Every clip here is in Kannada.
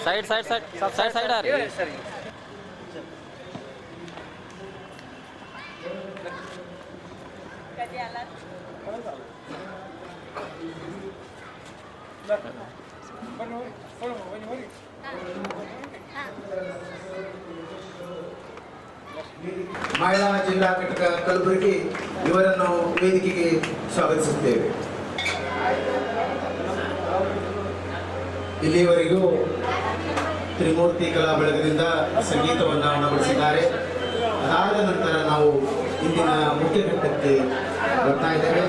साइड साइड साइड सब साइड साइड आ रही है सर। ಮಹಿಳಾ ಜಿಲ್ಲಾ ಘಟಕ ಕಲಬುರಗಿ ಇವರನ್ನು ವೇದಿಕೆಗೆ ಸ್ವಾಗತಿಸುತ್ತೇವೆ. ಇಲ್ಲಿಯವರೆಗೂ ತ್ರಿಮೂರ್ತಿ ಕಲಾ ಬಳಗದಿಂದ ಸಂಗೀತವನ್ನು ಅಳವಡಿಸಿದ್ದಾರೆ. ಅದಾದ ನಂತರ ನಾವು ಇಂದಿನ ಮುಖ್ಯ ಘಟ್ಟಕ್ಕೆ ಬರ್ತಾ ಇದ್ದೇವೆ.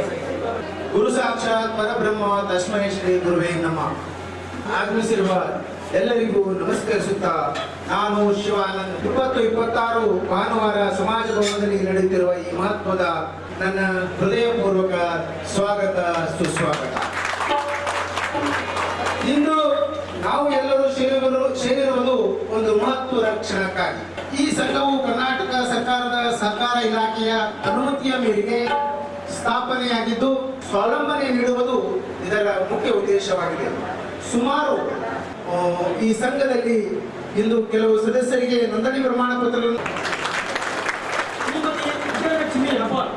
ಗುರು ಸಾಕ್ಷಾತ್ ಪರಬ್ರಹ್ಮ ತಸ್ಮೈ ಶ್ರೀ ಗುರುವೇ ನಮಃ. ಆಗಮಿಸಿರುವ ಎಲ್ಲರಿಗೂ ನಮಸ್ಕರಿಸುತ್ತಾ ನಾನು ಶಿವಾನಂದ್ 2026 ಭಾನುವಾರ ಸಮಾಜ ಭವನದಲ್ಲಿ ನಡೆಯುತ್ತಿರುವ ಈ ಮಹತ್ವದ ನನ್ನ ಹೃದಯಪೂರ್ವಕ ಸ್ವಾಗತ ಸುಸ್ವಾಗತ. ಇಂದು ನಾವು ಎಲ್ಲರೂ ಸೇರಿರುವುದು ಒಂದು ಮಹತ್ವದ ಕ್ಷಣಕ್ಕಾಗಿ. ಈ ಸಂಘವು ಕರ್ನಾಟಕ ಸರ್ಕಾರದ ಸಹಕಾರ ಇಲಾಖೆಯ ಅನುಮತಿಯ ಮೇರೆಗೆ ಸ್ಥಾಪನೆಯಾಗಿದ್ದು ಸ್ವಾವಲಂಬನೆ ನೀಡುವುದು ಇದರ ಮುಖ್ಯ ಉದ್ದೇಶವಾಗಿದೆ. ಸುಮಾರು ಈ ಸಂಘದಲ್ಲಿ ಇಂದು ಕೆಲವು ಸದಸ್ಯರಿಗೆ ನೋಂದಣಿ ಪ್ರಮಾಣ ಪತ್ರಗಳನ್ನು ಶ್ರೀಮತಿ ವಿಜಯಲಕ್ಷ್ಮಿ ಹಬ್ಬಾಳ್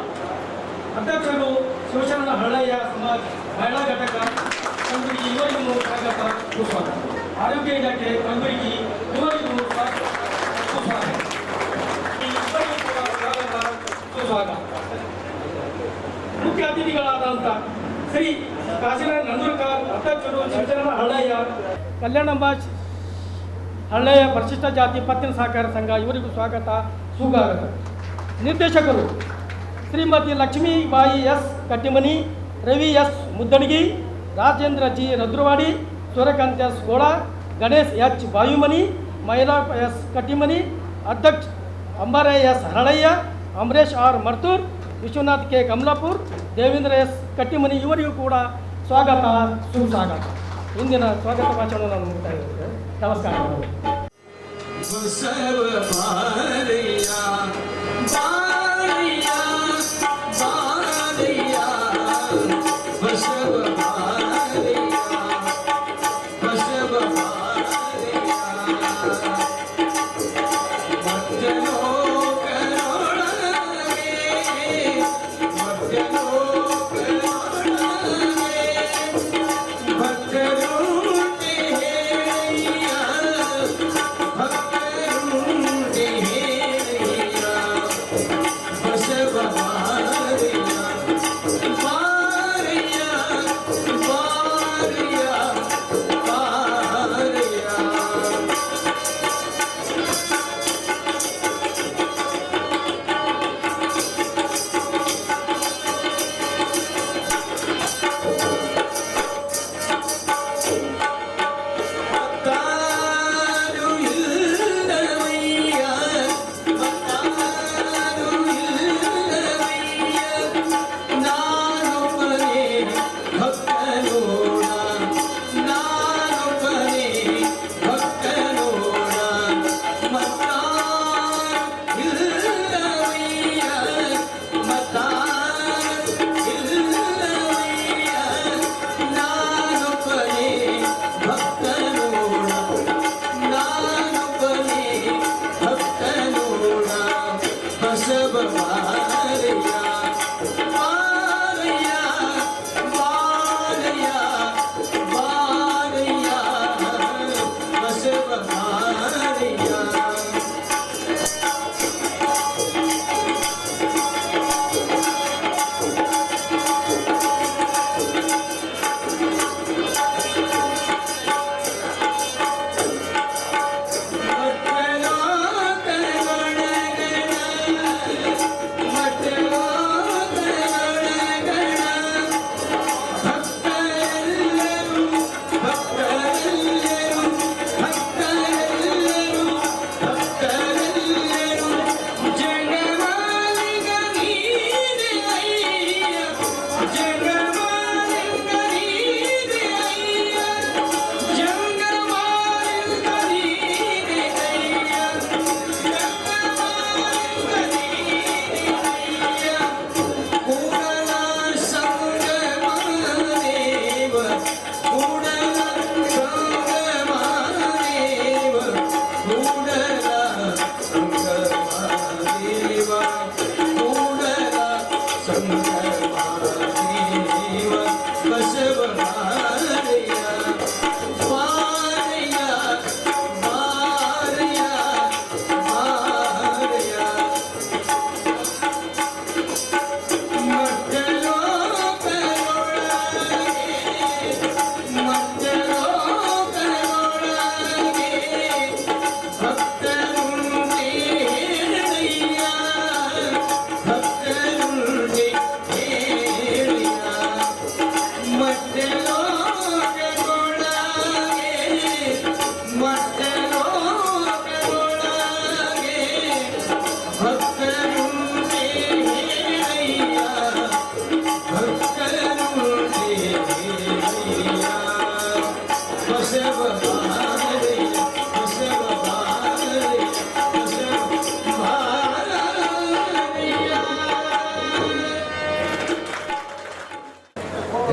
ಅಧ್ಯಕ್ಷರು ಶಿವಶರಣ ಹಳ್ಳಯ್ಯ ಸಮಾಜ ಮಹಿಳಾ ಘಟಕ ಕಲಬುರಗಿ ಇವರಿಗೂ ಸ್ವಾಗತ ಸುಸ್ವಾಗತ. ಆರೋಗ್ಯ ಇಲಾಖೆ ಕಲಬುರಗಿ ಇವರಿಗೂ ಸುಸ್ವಾಗತ. ಸುಸ್ವಾಗತ. ಮುಖ್ಯ ಅತಿಥಿಗಳಾದಂಥ ಶ್ರೀ ಕಾಶಿನಾಥ್ ನಂದೂರ್ಕರ್ ಅಧ್ಯಕ್ಷರು ಶಿವಶರಣ ಹಳ್ಳಯ್ಯ ಕಲ್ಯಾಣಂಬ ಹಳ್ಳಯ್ಯ ಪರಿಶಿಷ್ಟ ಜಾತಿ ಪತ್ತಿನ ಸಹಕಾರ ಸಂಘ ಇವರಿಗೂ ಸ್ವಾಗತ ಸುಸ್ವಾಗತ. ನಿರ್ದೇಶಕರು Shrimati Lakshmibai S Kattimani, Ravi S Muddanagi, Rajendra G Radravadi, Suryakant S Gola, Ganesh H Bayumani, Mahila S Kattimani, ಅಧ್ಯಕ್ಷ Ambare S Haralayya, Amaresh R Martur, Vishwanath K Kamalapur, Devendra S Kattimani ಇವರಿಗೂ ಕೂಡ ಸ್ವಾಗತ ಸುಸ್ವಾಗತ. ಇಂದಿನ ಸ್ವಾಗತ ಭಾಷಣ ನಾನು ಮುಕ್ತಾ ಇದ್ದೇನೆ. ನಮಸ್ಕಾರ.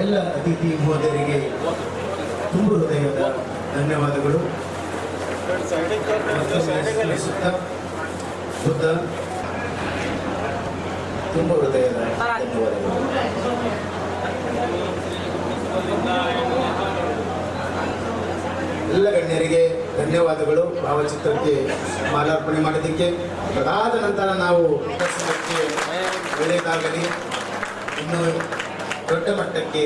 ಎಲ್ಲ ಅತಿಥಿ ಮಹೋದಯರಿಗೆ ತುಂಬ ಹೃದಯದ ಧನ್ಯವಾದಗಳು. ಸ್ಮರಿಸುತ್ತಾ ಬುದ್ಧ ತುಂಬ ಹೃದಯದ ಧನ್ಯವಾದಗಳು. ಎಲ್ಲ ಗಣ್ಯರಿಗೆ ಧನ್ಯವಾದಗಳು ಭಾವಚಿತ್ರಕ್ಕೆ ಮಾಲಾರ್ಪಣೆ ಮಾಡೋದಕ್ಕೆ. ಅದಾದ ನಂತರ ನಾವು ಪ್ರದರ್ಶನಕ್ಕೆ ಒಳ್ಳೆಯದಾಗಲಿ, ಇನ್ನು ದೊಡ್ಡ ಮಟ್ಟಕ್ಕೆ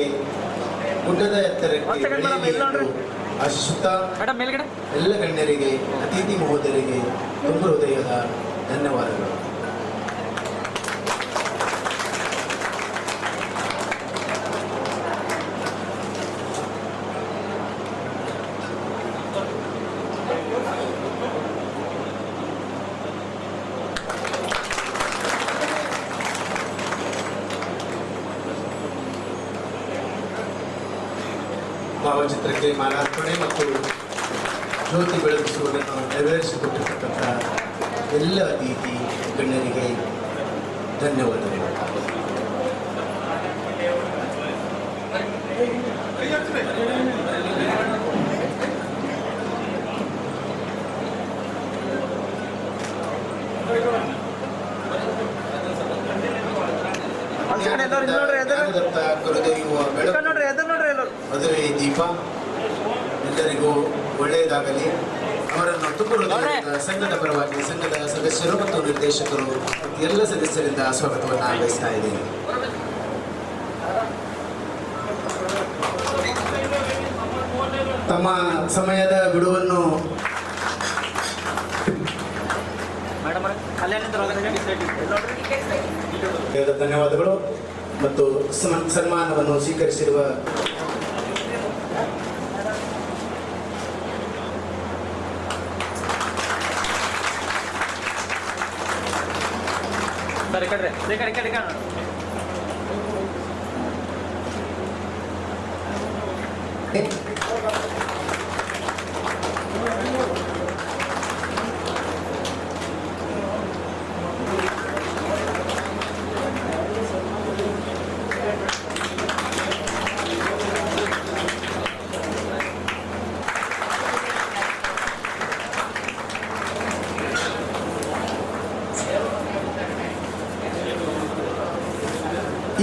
ಗುಡ್ಡದ ಎತ್ತರಕ್ಕೆ ಬೆಳೆಯಲಿ ಎಂದು ಆಶಿಸುತ್ತಾ ಎಲ್ಲ ಗಣ್ಯರಿಗೆ ಅತಿಥಿ ಮಹೋದಯರಿಗೆ ತುಂಬ ಹೃದಯದ ಧನ್ಯವಾದಗಳು. ಭಾವಚಿತ್ರಕ್ಕೆ ಮಾಲಾರ್ಪಣೆ ಮತ್ತು ಜ್ಯೋತಿ ಬೆಳಗಿಸುವುದನ್ನು ನೆರವೇರಿಸಿಕೊಟ್ಟಿರ್ತಕ್ಕಂಥ ಎಲ್ಲ ಅತಿಥಿ ಗಣ್ಯರಿಗೆ ಧನ್ಯವಾದಗಳು. ಮದುವೆ ದೀಪ ಎಲ್ಲರಿಗೂ ಒಳ್ಳೆಯದಾಗಲಿ. ಅವರನ್ನು ತುಮಕೂರು ಸಂಘದ ಪರವಾಗಿ ಸಂಘದ ಸದಸ್ಯರು ಮತ್ತು ನಿರ್ದೇಶಕರು ಮತ್ತು ಎಲ್ಲ ಸದಸ್ಯರಿಂದ ಸ್ವಾಗತವನ್ನು ಬಯಸ್ತಾ ಇದ್ದೇನೆ. ತಮ್ಮ ಸಮಯದ ಬಿಡುವನ್ನು ಧನ್ಯವಾದಗಳು ಮತ್ತು ಸನ್ಮಾನವನ್ನು ಸ್ವೀಕರಿಸಿರುವ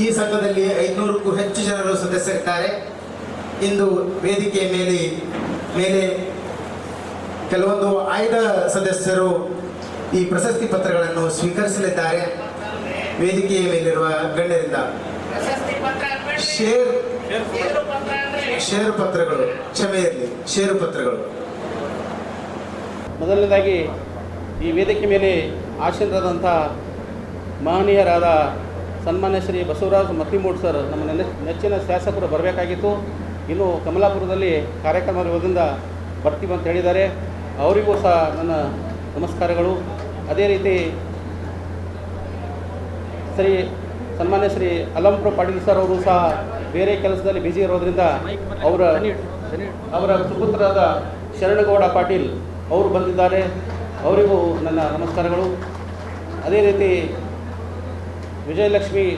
ಈ ಸಂಘದಲ್ಲಿ 500ಕ್ಕೂ ಹೆಚ್ಚು ಜನರು ಸದಸ್ಯರಿದ್ದಾರೆ. ಇಂದು ವೇದಿಕೆಯ ಮೇಲೆ ಕೆಲವೊಂದು ಆಯ್ದ ಸದಸ್ಯರು ಈ ಪ್ರಶಸ್ತಿ ಪತ್ರಗಳನ್ನು ಸ್ವೀಕರಿಸಲಿದ್ದಾರೆ. ವೇದಿಕೆಯ ಮೇಲಿರುವ ಗಣ್ಯರಿಂದ ಷೇರು ಪತ್ರಗಳು, ಕ್ಷಮೆ ಇರಲಿ, ಷೇರು ಪತ್ರಗಳು. ಮೊದಲನೇದಾಗಿ ಈ ವೇದಿಕೆ ಮೇಲೆ ಆಸೀನರಾದಂಥ ಮಹನೀಯರಾದ ಸನ್ಮಾನ್ಯ ಶ್ರೀ ಬಸವರಾಜ ಮತ್ತಿಮೂಡ್ ಸರ್, ನಮ್ಮ ನೆಚ್ಚಿನ ಶಾಸಕರು ಬರಬೇಕಾಗಿತ್ತು. ಇನ್ನು ಕಮಲಾಪುರದಲ್ಲಿ ಕಾರ್ಯಕ್ರಮ ಇರೋದ್ರಿಂದ ಬರ್ತೀವಿ ಅಂತ ಹೇಳಿದ್ದಾರೆ. ಅವರಿಗೂ ಸಹ ನನ್ನ ನಮಸ್ಕಾರಗಳು. ಅದೇ ರೀತಿ ಸನ್ಮಾನ್ಯ ಶ್ರೀ ಅಲಂಪ್ರ ಪಾಟೀಲ್ ಸರ್ ಅವರು ಸಹ ಬೇರೆ ಕೆಲಸದಲ್ಲಿ ಬ್ಯುಸಿ ಇರೋದ್ರಿಂದ ಅವರ ಸುಪುತ್ರರಾದ ಶರಣಗೌಡ ಪಾಟೀಲ್ ಅವರು ಬಂದಿದ್ದಾರೆ. ಅವರಿಗೂ ನನ್ನ ನಮಸ್ಕಾರಗಳು. ಅದೇ ರೀತಿ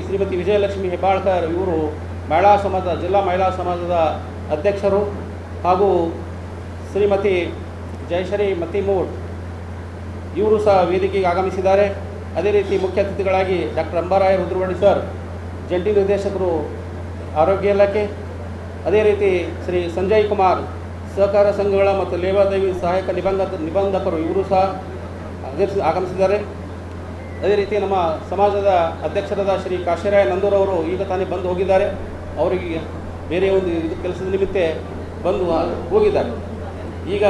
ಶ್ರೀಮತಿ ವಿಜಯಲಕ್ಷ್ಮಿ ಹೆಬ್ಬಾಳ್ಕರ್, ಇವರು ಮಹಿಳಾ ಸಮಾಜ ಜಿಲ್ಲಾ ಮಹಿಳಾ ಸಮಾಜದ ಅಧ್ಯಕ್ಷರು ಹಾಗೂ ಶ್ರೀಮತಿ ಜಯಶ್ರೀ ಮತ್ತಿಮೂಡ್ ಇವರು ಸಹ ವೇದಿಕೆಗೆ ಆಗಮಿಸಿದ್ದಾರೆ. ಅದೇ ರೀತಿ ಮುಖ್ಯ ಅತಿಥಿಗಳಾಗಿ ಡಾಕ್ಟರ್ ಅಂಬಾರಾಯ ರುದ್ರವಾಡಿ ಸರ್, ಜಂಟಿ ನಿರ್ದೇಶಕರು ಆರೋಗ್ಯ ಇಲಾಖೆ, ಅದೇ ರೀತಿ ಶ್ರೀ ಸಂಜಯ್ ಕುಮಾರ್, ಸಹಕಾರ ಸಂಘಗಳ ಮತ್ತು ಲೇವಾದೇವಿ ಸಹಾಯಕ ನಿಬಂಧಕರು ಇವರು ಸಹ ಆಗಮಿಸಿದ್ದಾರೆ. ಅದೇ ರೀತಿ ನಮ್ಮ ಸಮಾಜದ ಅಧ್ಯಕ್ಷರಾದ ಶ್ರೀ ಕಾಶಿರಾಯ ನಂದೂರವರು ಈಗ ತಾನೇ ಬಂದು ಹೋಗಿದ್ದಾರೆ. ಅವರಿಗೆ ಬೇರೆ ಒಂದು ಇದು ಕೆಲಸದ ನಿಮಿತ್ತ ಬಂದು ಹೋಗಿದ್ದಾರೆ. ಈಗ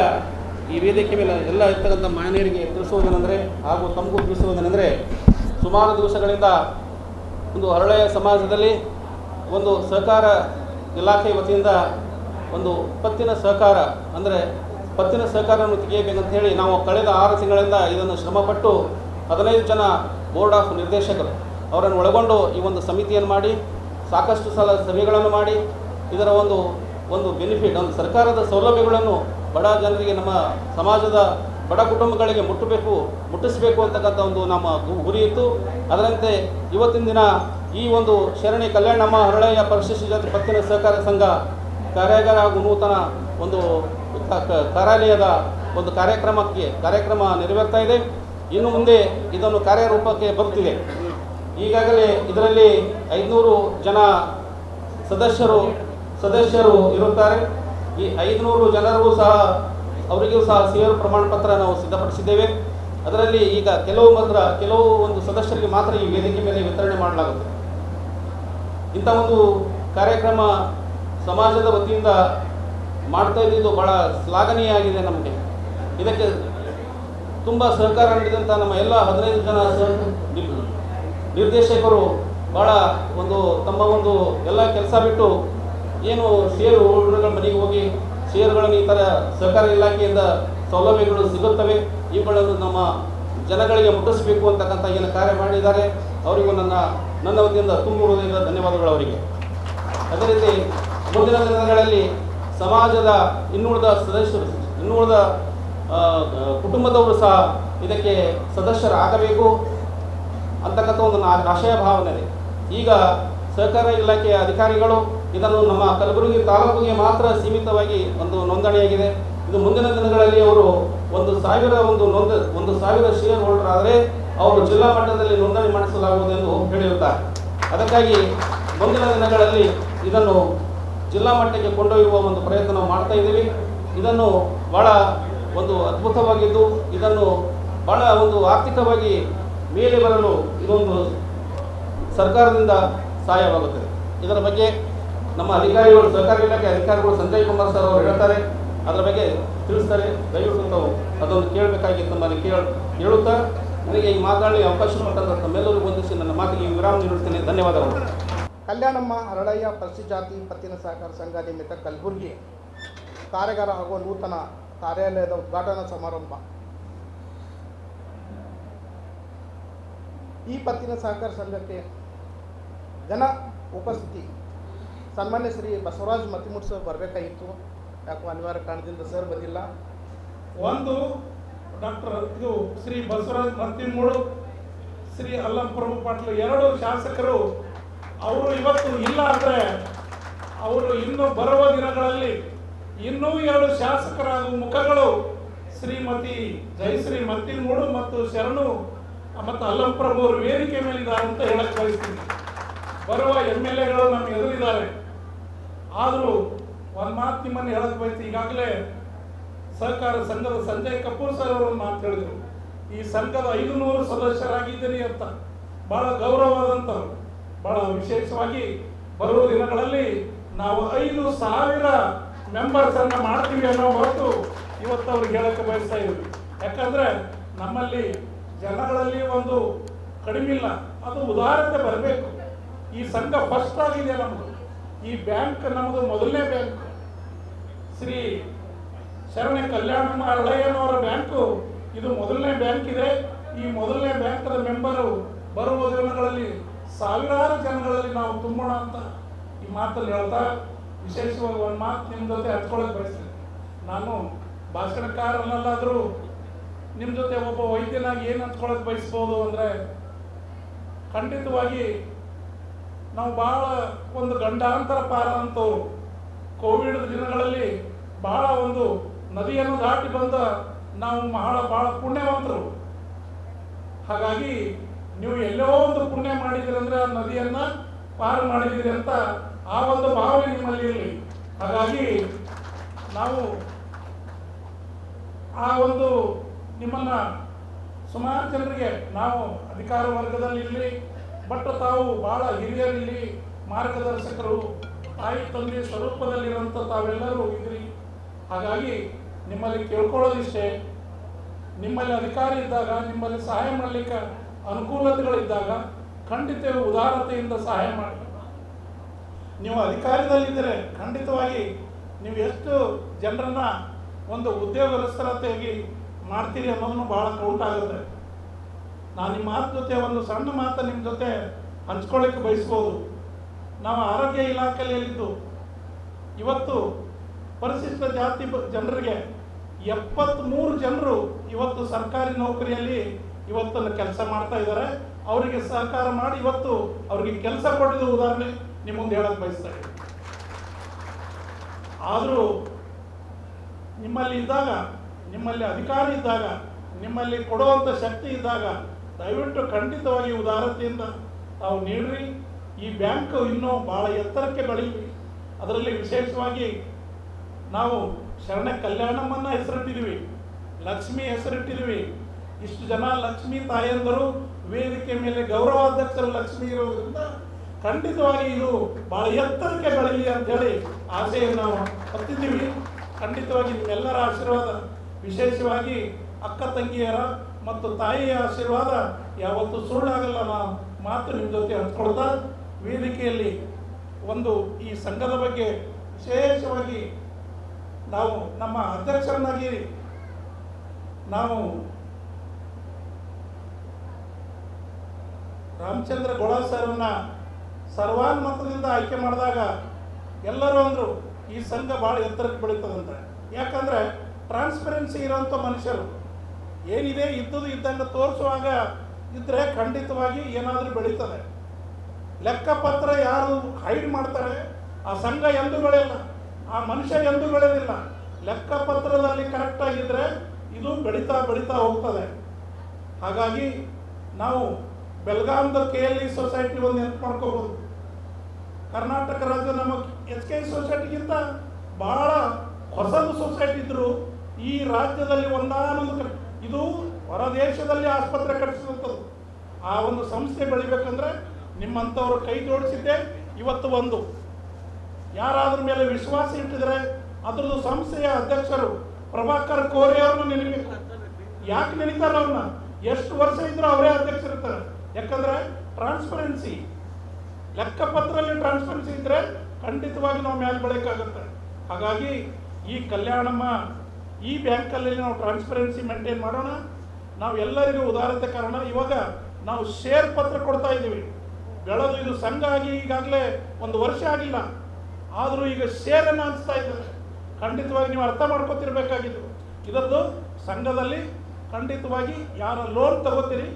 ಈ ವೇದಿಕೆ ಮೇಲೆ ಎಲ್ಲ ಇರ್ತಕ್ಕಂಥ ಮಾನ್ಯರಿಗೆ ತಿಳಿಸುವುದೇನೆಂದರೆ ಹಾಗೂ ತಮಗೂ ತಿಳಿಸುವುದೇನೆಂದರೆ, ಸುಮಾರು ದಿವಸಗಳಿಂದ ಒಂದು ಹರಳೆಯ ಸಮಾಜದಲ್ಲಿ ಒಂದು ಸಹಕಾರ ಇಲಾಖೆ ವತಿಯಿಂದ ಒಂದು ಪತ್ತಿನ ಸಹಕಾರ ಅಂದರೆ ಪತ್ತಿನ ಸಹಕಾರವನ್ನು ತೆಗೆಯಬೇಕಂತ ಹೇಳಿ ನಾವು ಕಳೆದ 6 ತಿಂಗಳಿಂದ ಇದನ್ನು ಶ್ರಮಪಟ್ಟು 15 ಜನ ಬೋರ್ಡ್ ಆಫ್ ನಿರ್ದೇಶಕರು ಅವರನ್ನು ಒಳಗೊಂಡು ಈ ಒಂದು ಸಮಿತಿಯನ್ನು ಮಾಡಿ ಸಾಕಷ್ಟು ಸಲ ಸಭೆಗಳನ್ನು ಮಾಡಿ ಇದರ ಒಂದು ಬೆನಿಫಿಟ್, ಒಂದು ಸರ್ಕಾರದ ಸೌಲಭ್ಯಗಳನ್ನು ಬಡ ಜನರಿಗೆ, ನಮ್ಮ ಸಮಾಜದ ಬಡ ಕುಟುಂಬಗಳಿಗೆ ಮುಟ್ಟಿಸಬೇಕು ಅಂತಕ್ಕಂಥ ಒಂದು ನಮ್ಮ ಗುರಿ ಇತ್ತು. ಅದರಂತೆ ಇವತ್ತಿನ ದಿನ ಈ ಒಂದು ಶರಣಿ ಕಲ್ಯಾಣಮ್ಮ ಹರಳೆಯ ಪರಿಶಿಷ್ಟ ಜಾತಿ ಪತ್ತಿನ ಸಹಕಾರ ಸಂಘ ಕಾರ್ಯಾಗಾರ ಹಾಗೂ ನೂತನ ಒಂದು ಕಾರ್ಯಾಲಯದ ಒಂದು ಕಾರ್ಯಕ್ರಮ ನೆರವೇರ್ತಾ ಇದೆ. ಇನ್ನು ಮುಂದೆ ಇದನ್ನು ಕಾರ್ಯರೂಪಕ್ಕೆ ಬರುತ್ತಿದೆ. ಈಗಾಗಲೇ ಇದರಲ್ಲಿ 500 ಜನ ಸದಸ್ಯರು ಇರುತ್ತಾರೆ. ಈ 500 ಜನರಿಗೂ ಸಹ ಅವರಿಗೂ ಸಹ ಸೇರು ಪ್ರಮಾಣ ಪತ್ರ ನಾವು ಸಿದ್ಧಪಡಿಸಿದ್ದೇವೆ. ಅದರಲ್ಲಿ ಈಗ ಕೆಲವು ಒಂದು ಸದಸ್ಯರಿಗೆ ಮಾತ್ರ ಈ ವೇದಿಕೆ ಮೇಲೆ ವಿತರಣೆ ಮಾಡಲಾಗುತ್ತೆ. ಇಂಥ ಒಂದು ಕಾರ್ಯಕ್ರಮ ಸಮಾಜದ ವತಿಯಿಂದ ಮಾಡ್ತಾ ಇದ್ದಿದ್ದು ಬಹಳ ಶ್ಲಾಘನೀಯವಾಗಿದೆ. ನಮಗೆ ಇದಕ್ಕೆ ತುಂಬ ಸಹಕಾರ ನೀಡಿದಂಥ ನಮ್ಮ ಎಲ್ಲ 15 ಜನ ನಿರ್ದೇಶಕರು ಭಾಳ ತಮ್ಮ ಎಲ್ಲ ಕೆಲಸ ಬಿಟ್ಟು ಏನು ಷೇರುಗಳ ಮನೆಗೆ ಹೋಗಿ ಷೇರುಗಳನ್ನು ಈ ಥರ ಸಹಕಾರ ಇಲಾಖೆಯಿಂದ ಸೌಲಭ್ಯಗಳು ಸಿಗುತ್ತವೆ, ಇವುಗಳನ್ನು ನಮ್ಮ ಜನಗಳಿಗೆ ಮುಟ್ಟಿಸಬೇಕು ಅಂತಕ್ಕಂಥ ಏನು ಕಾರ್ಯ ಮಾಡಿದ್ದಾರೆ ಅವರಿಗೂ ನನ್ನ ವತಿಯಿಂದ ತುಂಬ ಹೃದಯದ ಧನ್ಯವಾದಗಳು ಅವರಿಗೆ. ಅದೇ ರೀತಿ ಮುಂದಿನ ದಿನಗಳಲ್ಲಿ ಸಮಾಜದ ಇನ್ನುಳಿದ ಕುಟುಂಬದವರು ಸಹ ಇದಕ್ಕೆ ಸದಸ್ಯರಾಗಬೇಕು ಅಂತಕ್ಕಂಥ ಒಂದು ಆಶಯ ಭಾವನೆ ಇದೆ. ಈಗ ಸಹಕಾರ ಇಲಾಖೆಯ ಅಧಿಕಾರಿಗಳು ಇದನ್ನು ನಮ್ಮ ಕಲಬುರಗಿ ತಾಲೂಕಿಗೆ ಮಾತ್ರ ಸೀಮಿತವಾಗಿ ಒಂದು ನೋಂದಣಿಯಾಗಿದೆ. ಇದು ಮುಂದಿನ ದಿನಗಳಲ್ಲಿ ಅವರು 1,000 ಶೇರ್ ಹೋಲ್ಡರ್ ಆದರೆ ಅವರು ಜಿಲ್ಲಾ ಮಟ್ಟದಲ್ಲಿ ನೋಂದಣಿ ಮಾಡಿಸಲಾಗುವುದೆಂದು ಹೇಳಿರುತ್ತಾರೆ. ಅದಕ್ಕಾಗಿ ಮುಂದಿನ ದಿನಗಳಲ್ಲಿ ಇದನ್ನು ಜಿಲ್ಲಾ ಮಟ್ಟಕ್ಕೆ ಕೊಂಡೊಯ್ಯುವ ಒಂದು ಪ್ರಯತ್ನ ನಾವು ಮಾಡ್ತಾ ಇದ್ದೀವಿ. ಇದನ್ನು ಭಾಳ ಅದ್ಭುತವಾಗಿದ್ದು ಇದನ್ನು ಭಾಳ ಆರ್ಥಿಕವಾಗಿ ಮೇಲೆ ಬರಲು ಇದೊಂದು ಸರ್ಕಾರದಿಂದ ಸಹಾಯವಾಗುತ್ತದೆ. ಇದರ ಬಗ್ಗೆ ನಮ್ಮ ಅಧಿಕಾರಿಗಳು, ಸಹಕಾರ ಇಲಾಖೆ ಅಧಿಕಾರಿಗಳು ಸಂಜಯ್ ಕುಮಾರ್ ಸರ್ ಅವರು ಹೇಳ್ತಾರೆ, ಅದರ ಬಗ್ಗೆ ತಿಳಿಸ್ತಾರೆ. ದಯವಿಟ್ಟು ತಾವು ಅದನ್ನು ಕೇಳಬೇಕಾಗಿ ತಮ್ಮಲ್ಲಿ ಹೇಳುತ್ತಾ ನನಗೆ ಈ ಮಾತಾಡಲಿ ಅವಕಾಶ ಕೊಟ್ಟಂತ ತಮ್ಮೆಲ್ಲರಿಗೂ ವಂದಿಸಿ ನನ್ನ ಮಾತಿಗೆ ವಿರಾಮ ನೀಡುತ್ತೇನೆ. ಧನ್ಯವಾದಗಳು. ಕಲ್ಯಾಣಮ್ಮ ಹರಳಯ್ಯ ಪರಿಶಿಷ್ಟ ಜಾತಿ ಪತ್ತಿನ ಸಹಕಾರ ಸಂಘ ನಿಮಿತ್ತ ಕಲಬುರಗಿ ಕಾರ್ಯಾಗಾರ ಹಾಗೂ ನೂತನ ಕಾರ್ಯಾಲಯದ ಉದ್ಘಾಟನಾ ಸಮಾರಂಭ. ಈ ಪತ್ತಿನ ಸಹಕಾರ ಸಂಘಕ್ಕೆ ಜನ ಉಪಸ್ಥಿತಿ ಸನ್ಮಾನ್ಯ ಶ್ರೀ ಬಸವರಾಜ್ ಮತ್ತಿಮೂಡ್ ಸರ್ ಬರಬೇಕಾಗಿತ್ತು. ಯಾಕೋ ಅನಿವಾರ್ಯ ಕಾರಣದಿಂದ ಸರ್ ಬಂದಿಲ್ಲ. ಇದು ಶ್ರೀ ಬಸವರಾಜ್ ಮತ್ತಿಮೂಡ್, ಶ್ರೀ ಅಲ್ಲಂ ಪ್ರಭು ಪಾಟೀಲ್ 2 ಶಾಸಕರು ಅವರು ಇವತ್ತು ಇಲ್ಲ ಅಂದರೆ ಅವರು ಇನ್ನು ಬರುವ ದಿನಗಳಲ್ಲಿ ಇನ್ನೂ 2 ಶಾಸಕರ ಮುಖಗಳು ಶ್ರೀಮತಿ ಜಯಶ್ರೀ ಮತ್ತಿಮೂಡ್ ಮತ್ತು ಶರಣು ಮತ್ತು ಅಲ್ಲಂ ಪ್ರಭು ಅವರು ವೇದಿಕೆ ಮೇಲಿದ್ದಾರೆ ಅಂತ ಹೇಳಕ್ ಬಯಸ್ತೀನಿ. ಬರುವ MLAಗಳು ನಮ್ಮ ಎದುರಿದ್ದಾರೆ. ಆದರೂ ಒಂದು ಮಾತು ನಿಮ್ಮನ್ನು ಹೇಳಕ್ ಬಯಸ್ತೀನಿ. ಈಗಾಗಲೇ ಸಹಕಾರ ಸಂಘದ ಸಂಜಯ್ ಕಪೂರ್ ಸರ್ ಅವರು ಮಾತು ಹೇಳಿದರು, ಈ ಸಂಘದ 500 ಸದಸ್ಯರಾಗಿದ್ದೀರಿ ಅಂತ. ಬಹಳ ಗೌರವವಾದಂಥವ್ರು. ಬಹಳ ವಿಶೇಷವಾಗಿ ಬರುವ ದಿನಗಳಲ್ಲಿ ನಾವು 5,000 ಮೆಂಬರ್ಸ್ ಅನ್ನ ಮಾಡ್ತೀವಿ ಅನ್ನೋ ಮಾತು ಇವತ್ತು ಅವ್ರಿಗೆ ಹೇಳಕ್ಕೆ ಬಯಸ್ತಾ ಇದ್ವಿ. ಯಾಕಂದ್ರೆ ನಮ್ಮಲ್ಲಿ ಜನಗಳಲ್ಲಿ ಒಂದು ಕಡಿಮೆ ಇಲ್ಲ, ಅದು ಉದಾರತೆ ಬರಬೇಕು. ಈ ಸಂಘ ಫಸ್ಟ್ ಆಗಿದೆ ನಮ್ಮದು. ಈ ಬ್ಯಾಂಕ್ ನಮ್ಮದು ಮೊದಲನೇ ಬ್ಯಾಂಕ್. ಶ್ರೀ ಶರಣ ಕಲ್ಯಾಣಮ್ಮ ಹರಳಯ್ಯನವರ ಬ್ಯಾಂಕು ಇದು ಮೊದಲನೇ ಬ್ಯಾಂಕ್ ಇದೆ. ಈ ಮೊದಲನೇ ಬ್ಯಾಂಕದ ಮೆಂಬರು ಬರುವ ದಿನಗಳಲ್ಲಿ 1000 ಜನಗಳಲ್ಲಿ ನಾವು ತುಂಬೋಣ ಅಂತ ಈ ಮಾತಲ್ಲಿ ಹೇಳ್ತಾ ವಿಶೇಷವಾಗಿ ಒಂದು ಮಾತು ನಿಮ್ಮ ಜೊತೆ ಹಂಚ್ಕೊಳ್ಳೋಕೆ ಬಯಸ್ತೀನಿ. ನಾನು ಭಾಷಣಕಾರನಲ್ಲಾದರೂ ನಿಮ್ಮ ಜೊತೆ ಒಬ್ಬ ವೈದ್ಯನಾಗಿ ಏನು ಹಂಚ್ಕೊಳ್ಳೋಕೆ ಬಯಸ್ಬೋದು ಅಂದರೆ, ಖಂಡಿತವಾಗಿ ನಾವು ಭಾಳ ಒಂದು ಗಂಡಾಂತರ ಪಾರ ಅಂತವ್ರು. ಕೋವಿಡ್ ದಿನಗಳಲ್ಲಿ ಬಹಳ ಒಂದು ನದಿಯನ್ನು ದಾಟಿ ಬಂದ ನಾವು ಬಹಳ ಪುಣ್ಯವಂತರು. ಹಾಗಾಗಿ ನೀವು ಎಲ್ಲೋ ಒಂದು ಪುಣ್ಯ ಮಾಡಿದಿರಿ ಅಂದರೆ ಆ ನದಿಯನ್ನ ಪಾರು ಮಾಡಿದಿರಿ ಅಂತ ಆ ಒಂದು ಭಾವನೆ ನಿಮ್ಮಲ್ಲಿ ಇರಲಿ. ಹಾಗಾಗಿ ನಾವು ಆ ಒಂದು ನಿಮ್ಮನ್ನ ಸುಮಾರು ಜನರಿಗೆ ನಾವು ಅಧಿಕಾರ ವರ್ಗದಲ್ಲಿ ಇರಲಿ, ಬಟ್ ತಾವು ಬಹಳ ಹಿರಿಯರಿಲ್ಲಿ ಮಾರ್ಗದರ್ಶಕರು, ತಾಯಿ ತಂದೆ ಸ್ವರೂಪದಲ್ಲಿರುವಂಥ ತಾವೆಲ್ಲರೂ ಇದ್ರಿ. ಹಾಗಾಗಿ ನಿಮ್ಮಲ್ಲಿ ಕೇಳ್ಕೊಳ್ಳೋದಿಷ್ಟೇ, ನಿಮ್ಮಲ್ಲಿ ಅಧಿಕಾರ ಇದ್ದಾಗ, ನಿಮ್ಮಲ್ಲಿ ಸಹಾಯ ಮಾಡಲಿಕ್ಕೆ ಅನುಕೂಲತೆಗಳಿದ್ದಾಗ ಖಂಡಿತ ಉದಾರತೆಯಿಂದ ಸಹಾಯ ಮಾಡಿ. ನೀವು ಅಧಿಕಾರದಲ್ಲಿದ್ದರೆ ಖಂಡಿತವಾಗಿ ನೀವು ಎಷ್ಟು ಜನರನ್ನ ಒಂದು ಉದ್ಯೋಗಸ್ಥರತೆಯಾಗಿ ಮಾಡ್ತೀರಿ ಅನ್ನೋದನ್ನು ಭಾಳ ಕೌಂಟ್ ಆಗುತ್ತೆ. ನಾನು ನಿಮ್ಮ ಮಾತು ಜೊತೆ ಒಂದು ಸಣ್ಣ ಮಾತು ನಿಮ್ಮ ಜೊತೆ ಹಂಚ್ಕೊಳ್ಳಿಕ್ಕೆ ಬಯಸ್ಬೋದು. ನಾವು ಆರೋಗ್ಯ ಇಲಾಖೆಯಲ್ಲಿದ್ದು ಇವತ್ತು ಪರಿಶಿಷ್ಟ ಜಾತಿ ಜನರಿಗೆ 73 ಜನರು ಇವತ್ತು ಸರ್ಕಾರಿ ನೌಕರಿಯಲ್ಲಿ ಇವತ್ತು ಕೆಲಸ ಮಾಡ್ತಾ ಇದ್ದಾರೆ. ಅವರಿಗೆ ಸಹಕಾರ ಮಾಡಿ ಇವತ್ತು ಅವರಿಗೆ ಕೆಲಸ ಕೊಟ್ಟಿದ್ದ ಉದಾಹರಣೆ ನಿಮ್ಮ ಮುಂದೆ ಹೇಳಕ್ಕೆ ಬಯಸ್ತಾ ಇದ್ದೀನಿ. ಆದರೂ ನಿಮ್ಮಲ್ಲಿ ಇದ್ದಾಗ, ನಿಮ್ಮಲ್ಲಿ ಅಧಿಕಾರ ಇದ್ದಾಗ, ನಿಮ್ಮಲ್ಲಿ ಕೊಡುವಂಥ ಶಕ್ತಿ ಇದ್ದಾಗ ದಯವಿಟ್ಟು ಖಂಡಿತವಾಗಿ ಉದಾರತೆಯಿಂದ ತಾವು ನೀಡ್ರಿ. ಈ ಬ್ಯಾಂಕ್ ಇನ್ನೂ ಭಾಳ ಎತ್ತರಕ್ಕೆ ಬೆಳೀಲಿ. ಅದರಲ್ಲಿ ವಿಶೇಷವಾಗಿ ನಾವು ಶರಣ ಕಲ್ಯಾಣಮ್ಮನ್ನ ಹೆಸರಿಟ್ಟಿದ್ದೀವಿ, ಲಕ್ಷ್ಮಿ ಹೆಸರಿಟ್ಟಿದ್ದೀವಿ. ಇಷ್ಟು ಜನ ಲಕ್ಷ್ಮೀ ತಾಯಂದರು ವೇದಿಕೆ ಮೇಲೆ ಗೌರವಾಧ್ಯಕ್ಷರು ಲಕ್ಷ್ಮಿ ಇರೋದ್ರಿಂದ ಖಂಡಿತವಾಗಿ ಇದು ಭಾಳ ಎತ್ತರಕ್ಕೆ ಬೆಳೀಲಿ ಅಂತೇಳಿ ಆಸೆಯನ್ನು ನಾವು ಹೊತ್ತಿದ್ದೀವಿ. ಖಂಡಿತವಾಗಿ ನಿಮ್ಮೆಲ್ಲರ ಆಶೀರ್ವಾದ, ವಿಶೇಷವಾಗಿ ಅಕ್ಕ ತಂಗಿಯರ ಮತ್ತು ತಾಯಿಯ ಆಶೀರ್ವಾದ ಯಾವತ್ತೂ ಸುಳ್ಳಾಗಲ್ಲ ಅನ್ನೋ ಮಾತು ನಿಮ್ಮ ಜೊತೆ ಹಂಚ್ಕೊಳ್ತಾ, ವೇದಿಕೆಯಲ್ಲಿ ಒಂದು ಈ ಸಂಘದ ಬಗ್ಗೆ ವಿಶೇಷವಾಗಿ ನಾವು ನಮ್ಮ ಅಧ್ಯಕ್ಷರನ್ನಾಗಿ ನಾವು ರಾಮಚಂದ್ರ ಗೊಳ ಸರ್ನ ಸರ್ವಾನುಮತದಿಂದ ಆಯ್ಕೆ ಮಾಡಿದಾಗ ಎಲ್ಲರೂ ಅಂದರು ಈ ಸಂಘ ಭಾಳ ಎತ್ತರಕ್ಕೆ ಬೆಳೀತದಂತ. ಯಾಕಂದರೆ ಟ್ರಾನ್ಸ್ಪರೆನ್ಸಿ ಇರೋಂಥ ಮನುಷ್ಯರು, ಏನಿದೆ ಇದ್ದುದು ಇದ್ದಂಗೆ ತೋರಿಸುವಾಗ ಇದ್ದರೆ ಖಂಡಿತವಾಗಿ ಏನಾದರೂ ಬೆಳೀತದೆ. ಲೆಕ್ಕಪತ್ರ ಯಾರು ಹೈಡ್ ಮಾಡ್ತಾರೆ ಆ ಸಂಘ ಎಂದೂ ಬೆಳೆಯಲ್ಲ, ಆ ಮನುಷ್ಯ ಎಂದೂ ಬೆಳೆಯೋದಿಲ್ಲ. ಲೆಕ್ಕಪತ್ರದಲ್ಲಿ ಕರೆಕ್ಟಾಗಿದ್ದರೆ ಇದು ಬೆಳೀತಾ ಬೆಳೀತಾ ಹೋಗ್ತದೆ. ಹಾಗಾಗಿ ನಾವು ಬೆಳಗಾಂದ KLE ಸೊಸೈಟಿ ಒಂದು ನೆನಪು ಮಾಡ್ಕೋಬೋದು. ಕರ್ನಾಟಕ ರಾಜ್ಯ ನಮ್ಮ HKI ಸೊಸೈಟಿಗಿಂತ ಭಾಳ ಹೊಸದು ಸೊಸೈಟಿ ಇದ್ದರು ಈ ರಾಜ್ಯದಲ್ಲಿ ಒಂದಾನೊಂದು ಇದು ಹೊರದೇಶದಲ್ಲಿ ಆಸ್ಪತ್ರೆ ಕಟ್ಟಿಸುವಂಥದ್ದು. ಆ ಒಂದು ಸಂಸ್ಥೆ ಬೆಳಿಬೇಕಂದ್ರೆ ನಿಮ್ಮಂಥವ್ರು ಕೈ ಜೋಡಿಸಿದ್ದೆ ಇವತ್ತು ಒಂದು ಯಾರಾದ್ರ ಮೇಲೆ ವಿಶ್ವಾಸ ಇಟ್ಟಿದ್ರೆ ಅದ್ರದ್ದು ಸಂಸ್ಥೆಯ ಅಧ್ಯಕ್ಷರು ಪ್ರಭಾಕರ್ ಕೋರೆ ಅವ್ರನ್ನ ನೆನಬೇಕು. ಯಾಕೆ ನೆನೀತಾರೆ ಅವ್ರನ್ನ? ಎಷ್ಟು ವರ್ಷ ಇದ್ರೂ ಅವರೇ ಅಧ್ಯಕ್ಷರಿರ್ತಾರೆ. ಯಾಕಂದ್ರೆ ಟ್ರಾನ್ಸ್ಪರೆನ್ಸಿ, ಲೆಕ್ಕಪತ್ರದಲ್ಲಿ ಟ್ರಾನ್ಸ್ಪರೆನ್ಸಿ ಇದ್ರೆ ಖಂಡಿತವಾಗಿ ನಾವು ಮೇಲೆ ಬೆಳಕಾಗುತ್ತೆ. ಹಾಗಾಗಿ ಈ ಕಲ್ಯಾಣಮ್ಮ ಈ ಬ್ಯಾಂಕಲ್ಲಿ ನಾವು ಟ್ರಾನ್ಸ್ಪರೆನ್ಸಿ ಮೇಂಟೈನ್ ಮಾಡೋಣ. ನಾವು ಎಲ್ಲರಿಗೂ ಉದಾರತೆ ಕಾರಣ. ಇವಾಗ ನಾವು ಶೇರ್ ಪತ್ರ ಕೊಡ್ತಾ ಇದ್ದೀವಿ. ಬೆಳೆದು ಇದು ಸಂಘ ಆಗಿ ಈಗಾಗಲೇ 1 ವರ್ಷ ಆಗಿಲ್ಲ, ಆದರೂ ಈಗ ಶೇರನ್ನು ಹಂಚ್ತಾ ಇದ್ದಾರೆ. ಖಂಡಿತವಾಗಿ ನೀವು ಅರ್ಥ ಮಾಡ್ಕೊತಿರ್ಬೇಕಾಗಿದ್ದು ಇದರದ್ದು ಸಂಘದಲ್ಲಿ ಖಂಡಿತವಾಗಿ ಯಾರ ಲೋನ್ ತಗೋತೀರಿ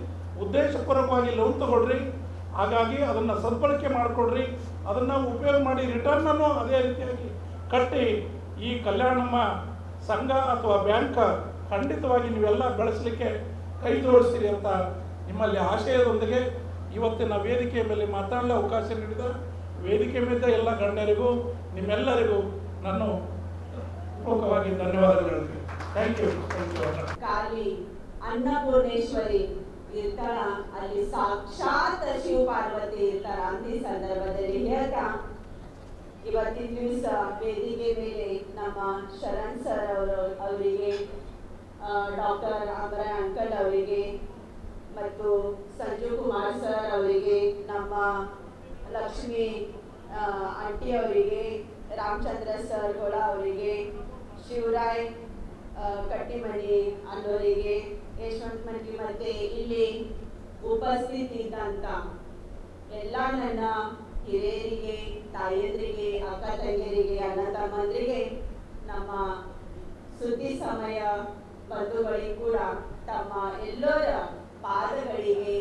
ಉದ್ದೇಶಪೂರ್ವಕವಾಗಿ ಲೋನ್ ತಗೊಳ್ರಿ. ಹಾಗಾಗಿ ಅದನ್ನು ಸದ್ಬಳಕೆ ಮಾಡಿಕೊಡ್ರಿ, ಅದನ್ನು ಉಪಯೋಗ ಮಾಡಿ ರಿಟರ್ನನ್ನು ಅದೇ ರೀತಿಯಾಗಿ ಕಟ್ಟಿ ಈ ಕಲ್ಯಾಣಮ್ಮ ಸಂಘ ಅಥವಾ ಬ್ಯಾಂಕ್ ಖಂಡಿತವಾಗಿ ನೀವೆಲ್ಲ ಬೆಳೆಸಲಿಕ್ಕೆ ಕೈ ಜೋಡಿಸ್ತೀರಿ ಅಂತ ನಿಮ್ಮಲ್ಲಿ ಆಶಯದೊಂದಿಗೆ ಇವತ್ತಿನ ವೇದಿಕೆಯ ಮೇಲೆ ಮಾತಾಡಲು ಅವಕಾಶ ನೀಡಿದ ವೇದಿಕೆ ಮೇಲೆ ಎಲ್ಲ ಗಣ್ಯರಿಗೂ ನಿಮ್ಮೆಲ್ಲರಿಗೂ ನಾನು ಪೂರ್ವಕವಾಗಿ ಧನ್ಯವಾದಗಳು ಹೇಳ್ತೀನಿ. Thank you. ಕಾಲಿ ಅನ್ನಪೂರ್ಣೇಶ್ವರಿ ಇರ್ತಾರ, ಅಲ್ಲಿ ಸಾಕ್ಷಾತ್ ಶಿವ ಪಾರ್ವತಿ ಇರ್ತಾರ. ಅಂದಿ ಸಂದರ್ಭದಲ್ಲಿ ಹೇಳ್ತಾ ಇವತ್ತಿನ ದಿವಸ ವೇದಿಕೆ ಮೇಲೆ ನಮ್ಮ ಶರಣ್ ಸರ್ ಅವರಿಗೆ, ಡಾಕ್ಟರ್ ಅಮರ ಅಂಕಲ್ ಅವರಿಗೆ ಮತ್ತು ಸಂಜು ಕುಮಾರ್ ಸರ್ ಅವರಿಗೆ, ನಮ್ಮ ಲಕ್ಷ್ಮಿ ಆಂಟಿ ಅವರಿಗೆ, ರಾಮಚಂದ್ರ ಸರ್ ಗೋಳ ಅವರಿಗೆ, ಶಿವರಾಯ್ ಕಟ್ಟಿಮನಿ ಅನ್ನೋರಿಗೆ, ಯಶವಂತ ಮಂಡಿ ಮತ್ತೆ ಇಲ್ಲಿ ಉಪಸ್ಥಿತಿದ್ದಂಥ ಎಲ್ಲ ನನ್ನ ಹಿರಿಯರಿಗೆ, ತಾಯಂದ್ರಿಗೆ, ಅಕ್ಕ ತಂಗಿಯರಿಗೆ, ಅಣ್ಣ ತಮ್ಮಂದ್ರಿಗೆ, ನಮ್ಮ ಸುದ್ದಿ ಸಮಯ ಬಂಧುಗಳಿಗೆ ಕೂಡ ತಮ್ಮ ಎಲ್ಲರ ಪಾದಗಳಿಗೆ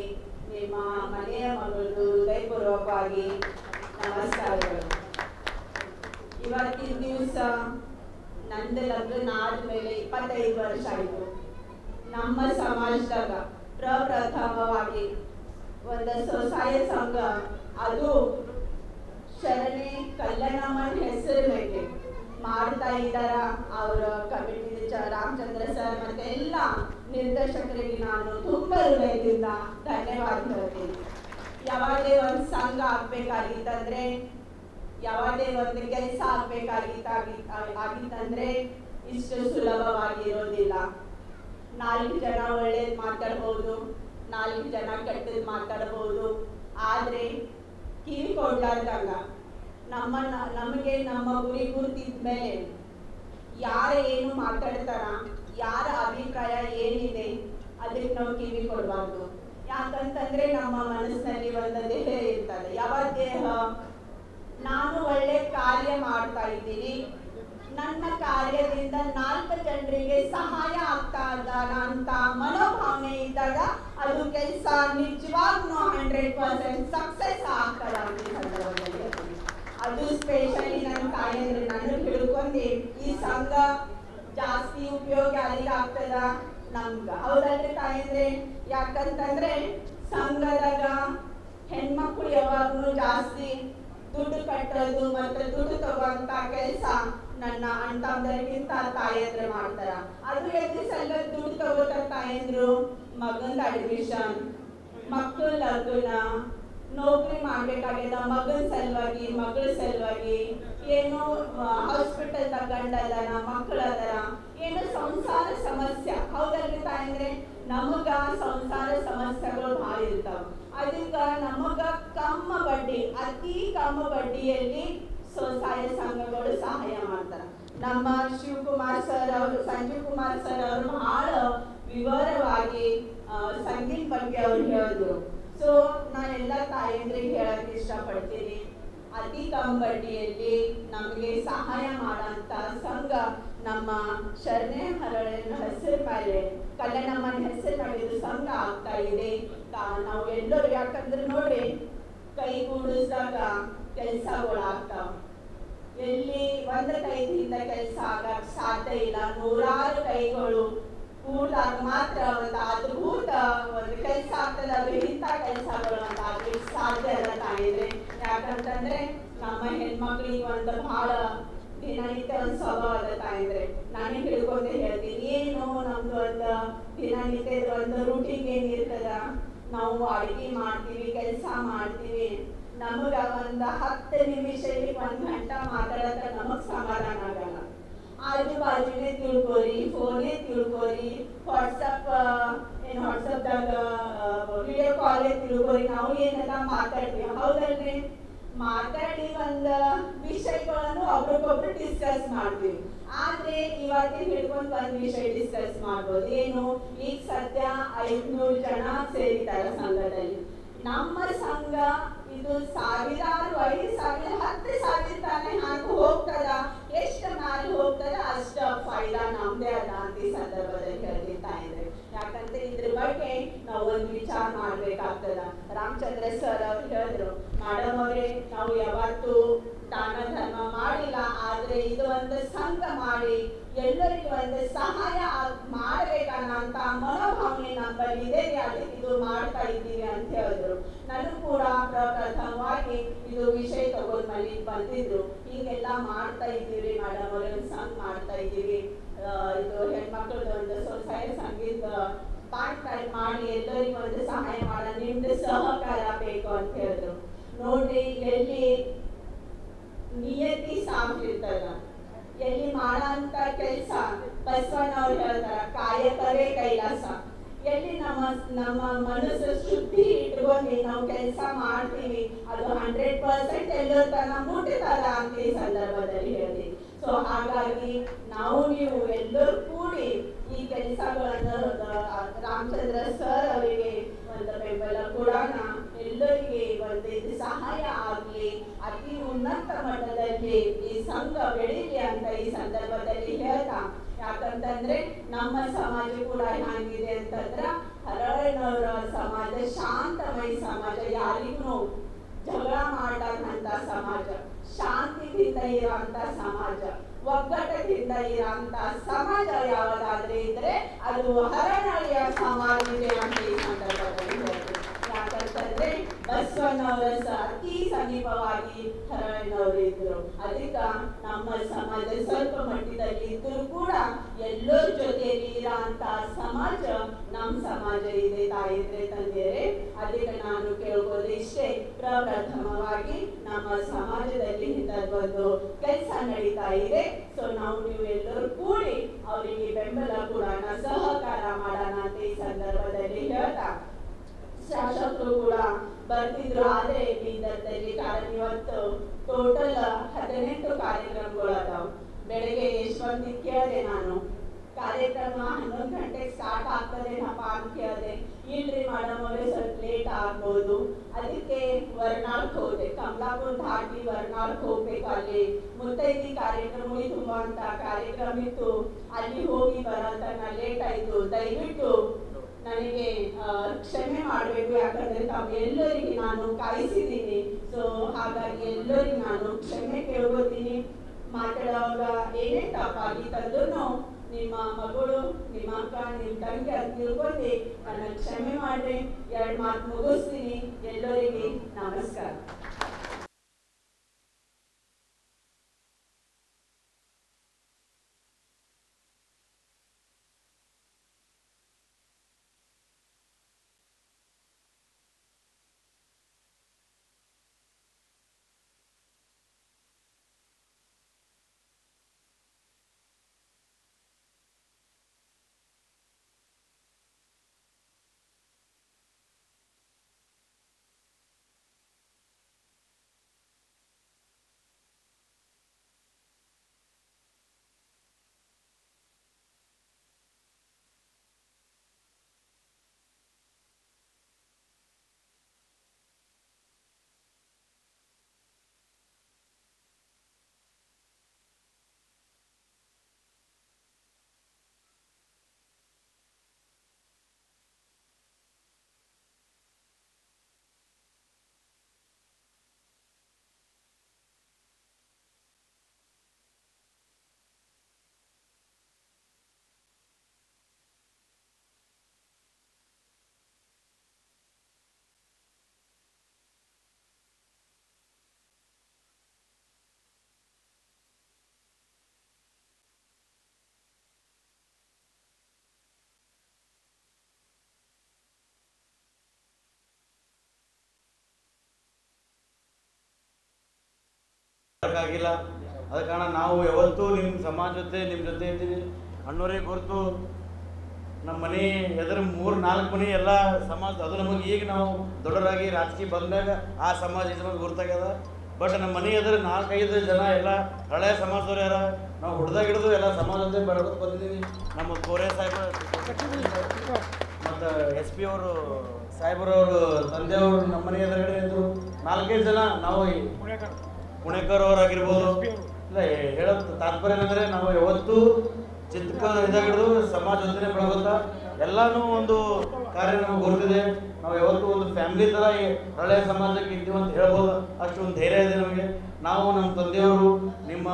ನಿಮ್ಮ ಮನೆಯ ಮಗಳು ಹೃದಯಪೂರ್ವಕವಾಗಿ ನಮಸ್ಕಾರಗಳು. ಇವತ್ತಿನ ದಿವಸ ನಂದು ಲಗ್ನ ಆದ್ಮೇಲೆ 25 ವರ್ಷ ಆಯಿತು. ನಮ್ಮ ಸಮಾಜದಾಗ ಪ್ರಪ್ರಥಮವಾಗಿ ಒಂದು ಸ್ವಸಹಾಯ ಸಂಘ, ಅದು ಶರಣೆ ಕಲ್ಯಾಣಮ್ಮನ ಹೆಸರು ಮೇಲೆ ಮಾಡ್ತಾ ಇದ್ದಾರ. ಅವರ ಕಮಿಟಿ ರಾಮಚಂದ್ರ ಸರ್ ಮತ್ತೆ ಎಲ್ಲ ನಿರ್ದೇಶಕರಿಗೆ ನಾನು ತುಂಬ ಹೃದಯದಿಂದ ಧನ್ಯವಾದ ಹೇಳ್ತೀನಿ. ಯಾವುದೇ ಒಂದು ಸಂಘ ಆಗ್ಬೇಕಾಗಿತ್ತಂದ್ರೆ, ಯಾವುದೇ ಒಂದು ಕೆಲಸ ಆಗ್ಬೇಕಾಗಿತ್ತಂದ್ರೆ ಇಷ್ಟು ಸುಲಭವಾಗಿರೋದಿಲ್ಲ. 4 ಜನ ಒಳ್ಳೇದು ಮಾತಾಡ್ಬೋದು, 4 ಜನ ಕೆಟ್ಟದ್ದು ಮಾತಾಡ್ಬೋದು. ಆದರೆ ಕಿವಿ ಕೊಡ್ಲಾರ್ದಾಗ ನಮಗೆ ನಮ್ಮ ಗುರಿ ಗುರುತಿದ ಮೇಲೆ ಯಾರು ಏನು ಮಾತಾಡ್ತಾರ, ಯಾರ ಅಭಿಪ್ರಾಯ ಏನಿದೆ ಅದಕ್ಕೆ ನಾವು ಕಿವಿ ಕೊಡಬಾರ್ದು. ಯಾಕಂತಂದ್ರೆ ನಮ್ಮ ಮನಸ್ಸಿನಲ್ಲಿ ಒಂದು ದೇಹ ಇರ್ತದೆ. ಯಾವ ದೇಹ? ನಾನು ಒಳ್ಳೆ ಕಾರ್ಯ ಮಾಡ್ತಾ ಇದ್ದೀನಿ, ನನ್ನ ಕಾರ್ಯದಿಂದ 4 ಜನರಿಗೆ ಸಹಾಯ ಆಗ್ತಾ ಇದ್ದಾನ ಅಂತ ಮನೋಭಾವನೆ ಇದ್ದಾಗ ಅದು ಕೆಲಸ ನಿಜವಾಗ್ಲೂ 100% ಸಕ್ಸಸ್ ಆಗ್ತದ ಅಂತ ಸಂದರ್ಭದಲ್ಲಿ. ಅದು ಸ್ಪೆಷಲಿ ನನ್ನ ತಾಯಂದ್ರೆ ನಾನು ಹಿಡ್ಕೊಂಡೆ ಈ ಸಂಘ ಜಾಸ್ತಿ ಉಪಯೋಗ ಯಾರಿಗೆ ಆಗ್ತದ? ನಮ್ಗ. ಹೌದಲ್ರಿ ತಾಯಂದ್ರೆ? ಯಾಕಂತಂದ್ರೆ ಸಂಘದಾಗ ಹೆಣ್ಮಕ್ಳು ಯಾವಾಗ್ಲೂ ಜಾಸ್ತಿ ದುಡ್ಡು ಕಟ್ಟೋದು ಮತ್ತೆ ದುಡ್ಡು ತಗೋಂತ ಕೆಲಸ ನನ್ನ ಅಣ್ಣ ತಮ್ಮದರಿಗಿಂತ ತಾಯಂದ್ರೆ ಮಾಡ್ತಾರ. ಅದು ಎಲ್ಲಿ ಸಂಘ ದುಡ್ಡು ತಗೋತಾರ ತಾಯಂದ್ರು? ಮಗನ ಅಡ್ಮಿಷನ್, ಮಕ್ಕಳ ಲಗ್ನ, ನೌಕರಿ ಮಾಡ್ಬೇಕಾಗ್ಯದ ಮಗನ ಸಲುವಾಗಿ, ಮಗಳ ಸಲುವಾಗಿ, ಏನೋ ಹಾಸ್ಪಿಟಲ್ ಗಂಡದನ ಮಕ್ಕಳದರ, ಏನೋ ಸಂಸಾರ ಸಮಸ್ಯೆ. ಹೌದಲ್ರಿ ತಾಯಂದ್ರೆ? ನಮಗ ಸಂಸಾರ ಸಮಸ್ಯೆಗಳು ಭಾಳ ಇರ್ತಾವ. ಅದಕ್ಕೆ ನಮಗ ಕಮ್ಮ ಬಡ್ಡಿ, ಅತಿ ಕಮ್ಮ ಬಡ್ಡಿಯಲ್ಲಿ ಸ್ವಸಹಾಯ ಸಂಘಗಳು ಸಹಾಯ ಮಾಡ್ತಾರೆ. ನಮ್ಮ ಶಿವಕುಮಾರ್ ಸರ್ ಅವರು, ಸಂಜೀವ್ ಕುಮಾರ್ ಸರ್ ಅವರು ಬಹಳ ವಿವರವಾಗಿ ಸಂಗೀತ ಬಗ್ಗೆ ಅವ್ರು ಹೇಳಿದ್ರು. ಸೊ ನಾನೆಲ್ಲ ತಾಯಂದ್ರಿಗೆ ಹೇಳಕ್ ಇಷ್ಟಪಡ್ತೀನಿ, ಅತಿ ಕಮ್ಮ ಬಡ್ಡಿಯಲ್ಲಿ ನಮಗೆ ಸಹಾಯ ಮಾಡೋಂಥ ಸಂಘ ನಮ್ಮ ಶರಣೆ ಹರಳಿನ ಹೆಸರು ಮೇಲೆ, ಕಲ್ಯಾಣಮ್ಮನ ಹೆಸರು ಮೇಲೆ ಸಂಘ ಆಗ್ತಾ ಇದೆ. ನಾವು ಎಲ್ಲರೂ, ಯಾಕಂದ್ರೆ ನೋಡ್ರಿ, ಕೈಗೂಡಿಸಿದಾಗ ಕೆಲಸಗಳು ಆಗ್ತಾವ. ಎಲ್ಲಿ ಒಂದು ಕೈಯಿಂದ ಕೆಲಸ ಆಗಕ್ಕೆ ಸಾಧ್ಯ ಇಲ್ಲ. 100 ಕೈಗಳು ಕೂಡಿದಾಗ ಮಾತ್ರ ಒಂದು ಅದ್ಭುತ ಒಂದು ಕೆಲಸ ಆಗ್ತದೆ. ಅದು ಇಂಥ ಕೆಲಸಗಳು ಅಂತ ಆಗ್ಲಿಕ್ಕೆ ಸಾಧ್ಯ ಇಲ್ಲ ತಾಯಿದ್ರೆ. ಯಾಕಂತಂದ್ರೆ ನಮ್ಮ ಹೆಣ್ಮಕ್ಳಿಗೆ ಒಂದು ಬಹಳ ದಿನನಿತ್ಯ ಒಂದು ಸ್ವಭಾವದ ತಾಯಿದ್ರೆ. ನಾನು ಹಿಡ್ಕೊಂಡೆ ಹೇಳ್ತೀನಿ, ಏನು ನಮ್ದು ಒಂದು ದಿನನಿತ್ಯದ ಒಂದು ರೂಟೀನ್ ಏನಿರ್ತದ, ನಾವು ಅಡುಗೆ ಮಾಡ್ತೀವಿ, ಕೆಲಸ ಮಾಡ್ತೀವಿ, ನಮಗ ಒಂದು 10 ನಿಮಿಷ 1 ಗಂಟೆ ಮಾತಾಡೋಕೆ ನಮಗ್ ಸಮಾಧಾನ ಆಗಲ್ಲ. ಆಜು ಬಾಜುನೇ ತಿಳ್ಕೊರಿ, ಫೋನೇ ತಿಳ್ಕೊರಿ, ವಾಟ್ಸಪ್ದಾಗ ವಿಡಿಯೋ ಕಾಲೇ ತಿಳ್ಕೊರಿ, ನಾವು ಏನೆಲ್ಲ ಮಾತಾಡ್ತೀವಿ. ಹೌದಲ್ರಿ? ಮಾತಾಡಿ ಒಂದು ವಿಷಯಗಳನ್ನು ಒಬ್ರಿಗೊಬ್ರು ಡಿಸ್ಕಸ್ ಮಾಡ್ತೀವಿ. ಆದ್ರೆ ಇವತ್ತಿನ ಹಿಡ್ಕೊಂಡು ಒಂದು ವಿಷಯ ಡಿಸ್ಕಸ್ ಮಾಡ್ಬೋದು. ಏನು? ಈಗ ಸದ್ಯ 500 ಜನ ಸೇರಿದ್ದಾರೆ ಸಂಘದಲ್ಲಿ. ನಮ್ಮ ಸಂಘ ಇದು ಸಾವಿರಾರು, 5,000, 10,000 ತಾನೇ ಹಾಕಿ ಹೋಗ್ತದ. ಎಷ್ಟು ಮ್ಯಾಲೆ ಹೋಗ್ತದ ಅಷ್ಟ ಫೈದಾ ನಮ್ದೇ ಅದ ಅಂತ ಈ ಸಂದರ್ಭದಲ್ಲಿ ಹೇಳ್ತಾ ಇದ್ರೆ. ಯಾಕಂದ್ರೆ ಇದ್ರ ಬಗ್ಗೆ ನಾವು ಒಂದು ವಿಚಾರ ಮಾಡ್ಬೇಕಾಗ್ತದ. ರಾಮಚಂದ್ರ ಸರ್ ಅವ್ರು ಹೇಳಿದ್ರು, ಮೇಡಮ್ ಅವರೇ, ನಾವು ಯಾವತ್ತು ದಾನ ಧರ್ಮ ಮಾಡಿಲ್ಲ, ಆದ್ರೆ ಇದು ಒಂದು ಸಂಘ ಮಾಡಿ ಎಲ್ಲರಿಗೂ ಒಂದು ಸಹಾಯ ಮಾಡಬೇಕನ್ನಂತ ಮನೋಭಾವನೆ ನಮ್ಮಲ್ಲಿ ಇದೆ. ಅದಕ್ಕೆ ಇದು ಮಾಡ್ತಾ ಇದ್ದೀವಿ ಅಂತ ಹೇಳಿದ್ರು. ನಾನು ಕೂಡ ಪ್ರಪ್ರಥಮವಾಗಿ ಇದು ವಿಷಯ ತಗೊಂಡ್ ಮನೆಗೆ ಬಂದಿದ್ರು. ಹೀಗೆಲ್ಲ ಮಾಡ್ತಾ ಇದ್ದೀವಿ ಮೇಡಮ್ ಅವರೇ, ಒಂದು ಸಂಘ ಮಾಡ್ತಾ ಇದ್ದೀವಿ, ಇದು ಹೆಣ್ಮಕ್ಳದ್ದು ಒಂದು ಸ್ವಸಹಾಯ ಸಂಘದ ಪಾರ್ಟ್ ಮಾಡಿ ಎಲ್ಲರಿಗೂ ಒಂದು ಸಹಾಯ ಮಾಡ, ನಿಮ್ದು ಸಹಕಾರ ಬೇಕು ಅಂತ ಹೇಳಿದ್ರು. ನೋಡ್ರಿ, ಎಲ್ಲಿ ನಿಯತಿ ಸಾಕಿರ್ತದ, ಎಲ್ಲಿ ಮಾಡಂತ ಕೆಲಸ ಬಸವಣ್ಣವ್ರು ಹೇಳ್ತಾರ, ಕಾಯಕವೇ ಕೈಲಾಸ. ಎಲ್ಲಿ ನಮ್ಮ ಮನಸ್ಸು ಶುದ್ಧಿ ಇಟ್ಕೊಂಡು ನಾವು ಕೆಲಸ ಮಾಡ್ತೀವಿ, ಅದು 100% ಎಲ್ಲರ ತನ ಮುಟ್ಟುತ್ತದ ಅಂತ ಈ ಸಂದರ್ಭದಲ್ಲಿ ಹೇಳ್ತೀವಿ. ಸೊ ಹಾಗಾಗಿ ನಾವು ನೀವು ಎಲ್ಲರೂ ಕೂಡಿ ಈ ಕೆಲಸಗಳನ್ನು ರಾಮಚಂದ್ರ ಸರ್ ಅವರಿಗೆ ಒಂದು ಬೆಂಬಲ ಕೊಡೋಣ. ಎಲ್ಲರಿಗೆ ಒಂದು ಇದು ಸಹಾಯ ಆಗಲಿ, ಅತಿ ಉನ್ನತ ಮಟ್ಟದಲ್ಲಿ ಈ ಸಂಘ ಬೆಳೀಲಿ ಅಂತ ಈ ಸಂದರ್ಭದಲ್ಲಿ ಹೇಳ್ತಾ. ಯಾಕಂತಂದ್ರೆ ನಮ್ಮ ಸಮಾಜ ಕೂಡ ಹೆಂಗಿದೆ ಅಂತಂದ್ರ, ಹರಳನವರ ಸಮಾಜ ಶಾಂತಮಯ ಸಮಾಜ, ಯಾರಿಗೂ ಜಗಳ ಮಾಡಲಾರ್ದಂತ ಸಮಾಜ, ಶಾಂತಿಯಿಂದ ಇರುವಂತ ಸಮಾಜ, ಒಗ್ಗಟ್ಟದಿಂದ ಇರುವಂತ ಸಮಾಜ ಯಾವುದಾದ್ರೆ ಇದ್ರೆ ಅದು ಹರನಹಳ್ಳಿಯ ಸಮಾಜ ಇದೆ ಅಂತ ಈ ಸಂದರ್ಭದಲ್ಲಿ ಹೇಳ್ತೀನಿ. ಯಾಕಂತಂದ್ರೆ ಬಸವಣ್ಣವರ ಅತಿ ಸಮೀಪವಾಗಿ ಹರನಹಳ್ಳಿಯವರು ಇದ್ರು. ಅದಕ್ಕ ನಮ್ಮ ಸಮಾಜ ಸ್ವಲ್ಪ ಮಟ್ಟದಲ್ಲಿ ಇದ್ರೂ ಕೂಡ ಎಲ್ಲರ ಜೊತೆಯಲ್ಲಿ ಇರೋಂತ ಸಮಾಜ ನಮ್ಮ ಸಮಾಜ ಇದೆ ತಾಯಿದ್ರೆ ತಂದೆಯರೇ. ಅದಕ್ಕೆ ನಾನು ಕೇಳ್ಬೋದು ಇಷ್ಟೇ, ಪ್ರಪ್ರಥಮವಾಗಿ ನಮ್ಮ ಸಮಾಜದಲ್ಲಿ ಇಂಥದ್ದೊಂದು ಕೆಲಸ ನಡೀತಾ ಇದೆ. ಸೊ ನೀವು ಎಲ್ಲರೂ ಕೂಡಿ ಅವರಿಗೆ ಬೆಂಬಲ ಕೊಡೋಣ, ಸಹಕಾರ ಮಾಡೋಣ ಅಂತ ಈ ಸಂದರ್ಭದಲ್ಲಿ ಹೇಳ್ತಾ, ಶಾಸಕರು ಕೂಡ ಬರ್ತಿದ್ರು. ಆದ್ರೆ ಬೀದರ್ದಲ್ಲಿ ಕಾರಣ ಇವತ್ತು ಟೋಟಲ್ 18 ಕಾರ್ಯಕ್ರಮಗಳು ಅದಾವ. ಬೆಳಗ್ಗೆ ಯಶವಂತಿಗೆ ಕೇಳಿದೆ ನಾನು, ಕಾರ್ಯಕ್ರಮ 11 ಗಂಟೆಗೆ ಸ್ಟಾರ್ಟ್ ಆಗ್ತದೇನಪ್ಪ ಅಂತ ಕೇಳಿದೆ. ಇಲ್ರಿ ಮೇಡಮ್ ಅವರೇ ಸ್ವಲ್ಪ ಲೇಟ್ ಆಗ್ಬೋದು. ಅದಕ್ಕೆ ವರ್ನಾಳಕ್ಕೆ ಹೋದೆ, ಕಮಲಾಪುರ ದಾಟಿ ವರ್ನಾಳಕ್ಕೆ ಹೋಗ್ಬೇಕು. ಅಲ್ಲಿ ಮುತ್ತೈದಿ ಕಾರ್ಯಕ್ರಮ ತುಂಬುವಂತ ಕಾರ್ಯಕ್ರಮ ಇತ್ತು, ಅಲ್ಲಿ ಹೋಗಿ ಬರೋಂತ ಲೇಟ್ ಆಯ್ತು. ದಯವಿಟ್ಟು ನನಗೆ ಕ್ಷಮೆ ಮಾಡಬೇಕು, ಯಾಕಂದ್ರೆ ಎಲ್ಲರಿಗೆ ನಾನು ಕಾಯಿಸಿದ್ದೀನಿ. ಸೊ ಹಾಗಾಗಿ ಎಲ್ಲರಿಗೆ ನಾನು ಕ್ಷಮೆ ಕೇಳ್ಕೊತೀನಿ. ಮಾತಾಡುವಾಗ ಏನೇ ತಪ್ಪಾಗಿ ತಂದ್ರು ನಿಮ್ಮ ಮಗಳು, ನಿಮ್ಮ ಅಕ್ಕ, ನಿಮ್ಮ ತಂಗಿ ಅಂತ ತಿಳ್ಕೊಂಡು ನನ್ನ ಕ್ಷಮೆ ಮಾಡ್ರಿ. 2 ಮಾತು ಮುಗಿಸ್ತೀನಿ. ಎಲ್ಲರಿಗೆ ನಮಸ್ಕಾರ. ಆಗಿಲ್ಲ. ಅದ ಕಾರಣ ನಾವು ಯಾವತ್ತೂ ನಿಮ್ಮ ಸಮಾಜ ಜೊತೆ ನಿಮ್ಮ ಜೊತೆ ಇದ್ದೀವಿ. ಅಣ್ಣವರೇ ಹೊರತು ನಮ್ಮ ಮನೆ ಎದುರು 3-4 ಮನೆ ಎಲ್ಲ ಸಮಾಜ, ಅದು ನಮಗೆ ಈಗ ನಾವು ದೊಡ್ಡರಾಗಿ ರಾಜಕೀಯ ಬಂದಾಗ ಆ ಸಮಾಜ ನಮಗೆ ಗುರ್ತಾಗ್ಯದ. ಬಟ್ ನಮ್ಮ ಮನೆ ಎದುರು 4-5 ಜನ ಎಲ್ಲ ಹಳೆಯ ಸಮಾಜದವ್ರು ಯಾರ, ನಾವು ಹುಡ್ದಾಗ ಹಿಡಿದು ಎಲ್ಲ ಸಮಾಜ ಜೊತೆ ಬೆಳ್ಕೊತ ಬಂದಿದ್ದೀವಿ. ನಮ್ಮ ಕೋರೆ ಸಾಹೇಬ ಮತ್ತು SP ಅವರು ಸಾಹೇಬರವರು ತಂದೆಯವರು ನಮ್ಮ ಮನೆ ಎದುರುಗಡೆ ಇದ್ದರು. 4-5 ಜನ ನಾವು ಪುಣೇಕರ್ ಅವರಾಗಿರ್ಬೋದು. ಇಲ್ಲ ಹೇಳೋದು ತಾತ್ಪರ್ಯ ಏನಂದರೆ ನಾವು ಯಾವತ್ತೂ ಇದಾಗಿಡ್ದು ಸಮಾಜ ಜೊತೆ ಬೆಳಗುತ್ತಾ ಎಲ್ಲಾನು ಒಂದು ಕಾರ್ಯ ನಮಗೆ ಗೊತ್ತಿದೆ. ನಾವು ಯಾವತ್ತೂ ಒಂದು ಫ್ಯಾಮಿಲಿ ಥರ ಹಳೆಯ ಸಮಾಜಕ್ಕೆ ಇದ್ದೀವಿ ಅಂತ ಹೇಳ್ಬೋದು. ಅಷ್ಟು ಒಂದು ಧೈರ್ಯ ಇದೆ ನಮಗೆ. ನಾವು ನಮ್ಮ ತಂದೆಯವರು ನಿಮ್ಮ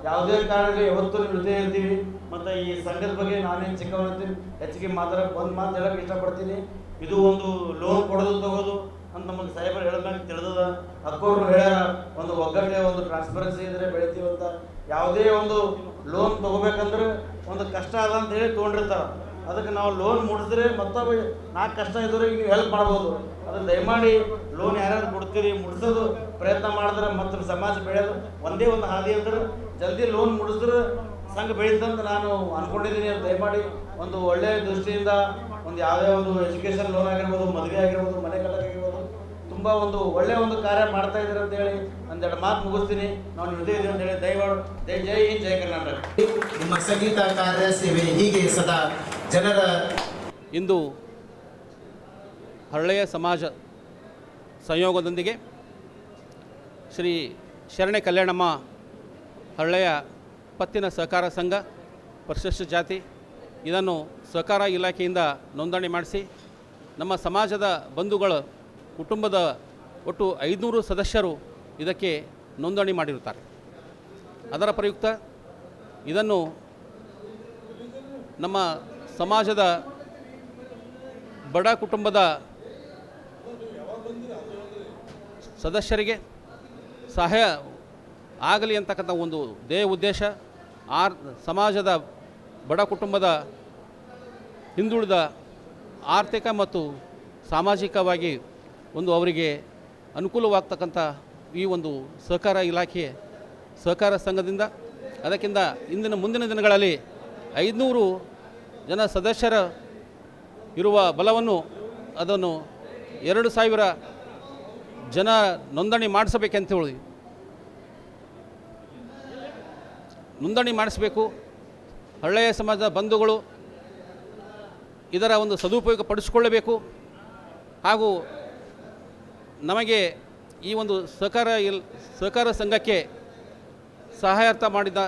ಯಾವುದೇ ಕಾರಣಕ್ಕೆ ಯಾವತ್ತೂ ನಿಮ್ಮ ಜೊತೆ ಇರ್ತೀವಿ. ಮತ್ತು ಈ ಸಂಘದ ಬಗ್ಗೆ ನಾನೇನು ಚಿಕ್ಕವನಿರ್ತೀನಿ, ಹೆಚ್ಚಿಗೆ ಒಂದು ಮಾತು ಹೇಳೋಕ್ಕೆ ಇಷ್ಟಪಡ್ತೀನಿ. ಇದು ಒಂದು ಲೋನ್ ಕೊಡೋದು ತಗೋದು ಅಂತ ನಮಗೆ ಸಾಹೇಬರು ಹೇಳಿದ್ಮೇಲೆ ತಿಳಿದದ. ಅಕ್ಕೋರು ಹೇಳ್ಯಾರ, ಒಂದು ಒಗ್ಗಟ್ಟೆ ಒಂದು ಟ್ರಾನ್ಸ್ಪರೆನ್ಸಿ ಇದ್ರೆ ಬೆಳಿತೀವಿ ಅಂತ. ಯಾವುದೇ ಒಂದು ಲೋನ್ ತೊಗೋಬೇಕಂದ್ರೆ ಒಂದು ಕಷ್ಟ ಅದ ಅಂತ ಹೇಳಿ ತೊಗೊಂಡಿರ್ತಾರೆ. ಅದಕ್ಕೆ ನಾವು ಲೋನ್ ಮುಡಿಸಿದ್ರೆ ಮತ್ತೊಬ್ಬ 4 ಕಷ್ಟ ಇದ್ದವ್ರಿಗೆ ನೀವು ಹೆಲ್ಪ್ ಮಾಡ್ಬೋದು. ಅದನ್ನು ದಯಮಾಡಿ ಲೋನ್ ಯಾರ್ಯಾರು ಕೊಡ್ತೀರಿ ಮುಡಿಸೋದು ಪ್ರಯತ್ನ ಮಾಡಿದ್ರೆ ಮತ್ತು ಸಮಾಜ ಬೆಳೆಯೋದು ಒಂದೇ ಒಂದು ಹಾದಿ ಅಂದ್ರೆ ಜಲ್ದಿ ಲೋನ್ ಮುಡಿಸಿದ್ರೆ ಸಂಘ ಬೆಳೀತಂತ ನಾನು ಅಂದ್ಕೊಂಡಿದ್ದೀನಿ. ದಯಮಾಡಿ ಒಂದು ಒಳ್ಳೆಯ ದೃಷ್ಟಿಯಿಂದ ಒಂದು ಯಾವುದೇ ಒಂದು ಎಜುಕೇಷನ್ ಲೋನ್ ಆಗಿರ್ಬೋದು, ಮದುವೆ ಆಗಿರ್ಬೋದು, ಮನೆ ಕಟ್ಟಕ್ಕಾಗಿರ್ಬೋದು, ತುಂಬ ಒಂದು ಒಳ್ಳೆಯ ಒಂದು ಕಾರ್ಯ ಮಾಡ್ತಾ ಇದ್ದೀರಿ ಅಂತೇಳಿ ಒಂದೆರಡು ಮಾತು ಮುಗಿಸ್ತೀನಿ. ನಾವು ನಿರ್ದೇ ಇದ್ದೀವಿ ಅಂತೇಳಿ ದಯಮಾಡು. ಜೈ ಹಿಂದ್, ಜೈ ಕರ್ನಾಟಕ. ನಿಮ್ಮ ಸಂಗೀತ ಕಾರ್ಯ ಸೇವೆ ಹೀಗೆ ಸದಾ ಜನರ. ಇಂದು ಹಳ್ಳೆಯ ಸಮಾಜ ಸಂಯೋಗದೊಂದಿಗೆ ಶ್ರೀ ಶರಣೆ ಕಲ್ಯಾಣಮ್ಮ ಹಳ್ಳೆಯ ಪತ್ತಿನ ಸಹಕಾರ ಸಂಘ ಪರಿಶಿಷ್ಟ ಜಾತಿ ಇದನ್ನು ಸಹಕಾರ ಇಲಾಖೆಯಿಂದ ನೋಂದಣಿ ಮಾಡಿಸಿ ನಮ್ಮ ಸಮಾಜದ ಬಂಧುಗಳು ಕುಟುಂಬದ ಒಟ್ಟು 500 ಸದಸ್ಯರು ಇದಕ್ಕೆ ನೋಂದಣಿ ಮಾಡಿರುತ್ತಾರೆ. ಅದರ ಪ್ರಯುಕ್ತ ಇದನ್ನು ನಮ್ಮ ಸಮಾಜದ ಬಡ ಕುಟುಂಬದ ಸದಸ್ಯರಿಗೆ ಸಹಾಯ ಆಗಲಿ ಅಂತಕ್ಕಂಥ ಒಂದು ಧ್ಯೇಯ ಉದ್ದೇಶ ಸಮಾಜದ ಬಡ ಕುಟುಂಬದ ಹಿಂದುಳಿದ ಆರ್ಥಿಕ ಮತ್ತು ಸಾಮಾಜಿಕವಾಗಿ ಒಂದು ಅವರಿಗೆ ಅನುಕೂಲವಾಗ್ತಕ್ಕಂಥ ಈ ಒಂದು ಸಹಕಾರ ಇಲಾಖೆ ಸಹಕಾರ ಸಂಘದಿಂದ ಅದಕ್ಕಿಂತ ಮುಂದಿನ ದಿನಗಳಲ್ಲಿ 500 ಜನ ಸದಸ್ಯರ ಇರುವ ಬಲವನ್ನು ಅದನ್ನು 2000 ಜನ ನೋಂದಣಿ ಮಾಡಿಸಬೇಕಂತ ಹೇಳಿ ನೋಂದಣಿ ಮಾಡಿಸಬೇಕು. ಹಳ್ಳೆಯ ಸಮಾಜದ ಬಂಧುಗಳು ಇದರ ಒಂದು ಸದುಪಯೋಗ ಪಡಿಸಿಕೊಳ್ಳಬೇಕು. ಹಾಗೂ ನಮಗೆ ಈ ಒಂದು ಸಹಕಾರ ಸಂಘಕ್ಕೆ ಸಹಾಯಾರ್ಥ ಮಾಡಿದ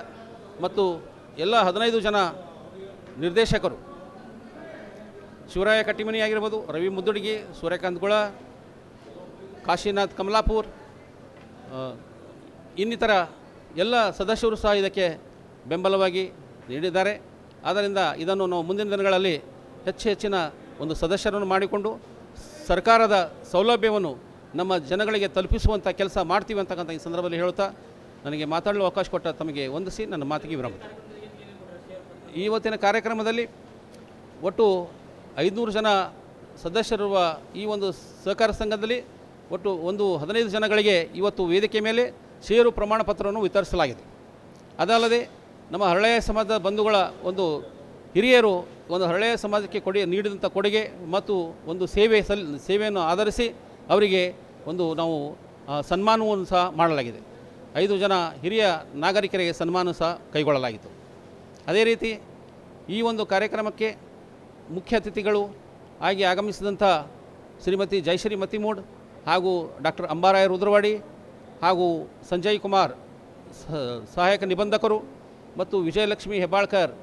ಮತ್ತು ಎಲ್ಲ 15 ಜನ ನಿರ್ದೇಶಕರು ಶಿವರಾಯ ಕಟ್ಟಿಮನಿ ಆಗಿರ್ಬೋದು, ರವಿ ಮುದ್ದುಡಿಗಿ, ಸೂರ್ಯಕಾಂತ್ ಗುಳ, ಕಾಶಿನಾಥ್ ಕಮಲಾಪುರ್, ಇನ್ನಿತರ ಎಲ್ಲ ಸದಸ್ಯರು ಸಹ ಇದಕ್ಕೆ ಬೆಂಬಲವಾಗಿ ನೀಡಿದ್ದಾರೆ. ಆದ್ದರಿಂದ ಇದನ್ನು ನಾವು ಮುಂದಿನ ದಿನಗಳಲ್ಲಿ ಹೆಚ್ಚಿನ ಒಂದು ಸದಸ್ಯರನ್ನು ಮಾಡಿಕೊಂಡು ಸರ್ಕಾರದ ಸೌಲಭ್ಯವನ್ನು ನಮ್ಮ ಜನಗಳಿಗೆ ತಲುಪಿಸುವಂಥ ಕೆಲಸ ಮಾಡ್ತೀವಿ ಅಂತಕ್ಕಂಥ ಈ ಸಂದರ್ಭದಲ್ಲಿ ಹೇಳುತ್ತಾ ನನಗೆ ಮಾತಾಡಲು ಅವಕಾಶ ಕೊಟ್ಟ ತಮಗೆ ವಂದಿಸಿ ನನ್ನ ಮಾತಿಗೆ ವಿರಾಮ. ಇವತ್ತಿನ ಕಾರ್ಯಕ್ರಮದಲ್ಲಿ ಒಟ್ಟು 500 ಜನ ಸದಸ್ಯರಿರುವ ಈ ಒಂದು ಸಹಕಾರ ಸಂಘದಲ್ಲಿ ಒಟ್ಟು 15 ಜನಗಳಿಗೆ ಇವತ್ತು ವೇದಿಕೆ ಮೇಲೆ ಷೇರು ಪ್ರಮಾಣ ಪತ್ರವನ್ನು ವಿತರಿಸಲಾಗಿದೆ. ಅದಲ್ಲದೆ ನಮ್ಮ ಹರಳೆಯ ಸಮಾಜದ ಬಂಧುಗಳ ಒಂದು ಹಿರಿಯರು ಒಂದು ಹರಳೆಯ ಸಮಾಜಕ್ಕೆ ನೀಡಿದಂಥ ಕೊಡುಗೆ ಮತ್ತು ಒಂದು ಸೇವೆಯನ್ನು ಆಧರಿಸಿ ಅವರಿಗೆ ನಾವು ಸನ್ಮಾನವನ್ನು ಸಹ ಮಾಡಲಾಗಿದೆ. 5 ಜನ ಹಿರಿಯ ನಾಗರಿಕರಿಗೆ ಸನ್ಮಾನ ಸಹ ಕೈಗೊಳ್ಳಲಾಗಿತ್ತು. ಅದೇ ರೀತಿ ಈ ಒಂದು ಕಾರ್ಯಕ್ರಮಕ್ಕೆ ಮುಖ್ಯ ಅತಿಥಿಗಳು ಆಗಿ ಆಗಮಿಸಿದಂಥ ಶ್ರೀಮತಿ ಜಯಶ್ರೀ ಮತ್ತಿಮೂಡ್ ಹಾಗೂ ಡಾಕ್ಟರ್ ಅಂಬಾರಾಯ ರುದ್ರವಾಡಿ ಹಾಗೂ ಸಂಜಯ್ ಕುಮಾರ್ ಸಹಾಯಕ ನಿಬಂಧಕರು ಮತ್ತು ವಿಜಯಲಕ್ಷ್ಮಿ ಹೆಬ್ಬಾಳ್ಕರ್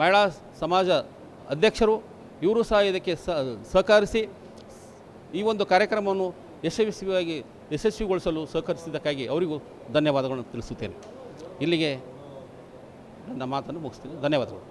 ಮಹಿಳಾ ಸಮಾಜ ಅಧ್ಯಕ್ಷರು ಇವರು ಸಹ ಇದಕ್ಕೆ ಸಹಕರಿಸಿ ಈ ಒಂದು ಕಾರ್ಯಕ್ರಮವನ್ನು ಯಶಸ್ವಿಗೊಳಿಸಲು ಸಹಕರಿಸಿದ್ದಕ್ಕಾಗಿ ಅವರಿಗೂ ಧನ್ಯವಾದಗಳನ್ನು ತಿಳಿಸುತ್ತೇನೆ. ಇಲ್ಲಿಗೆ ನನ್ನ ಮಾತನ್ನು ಮುಗಿಸ್ತೀನಿ. ಧನ್ಯವಾದಗಳು.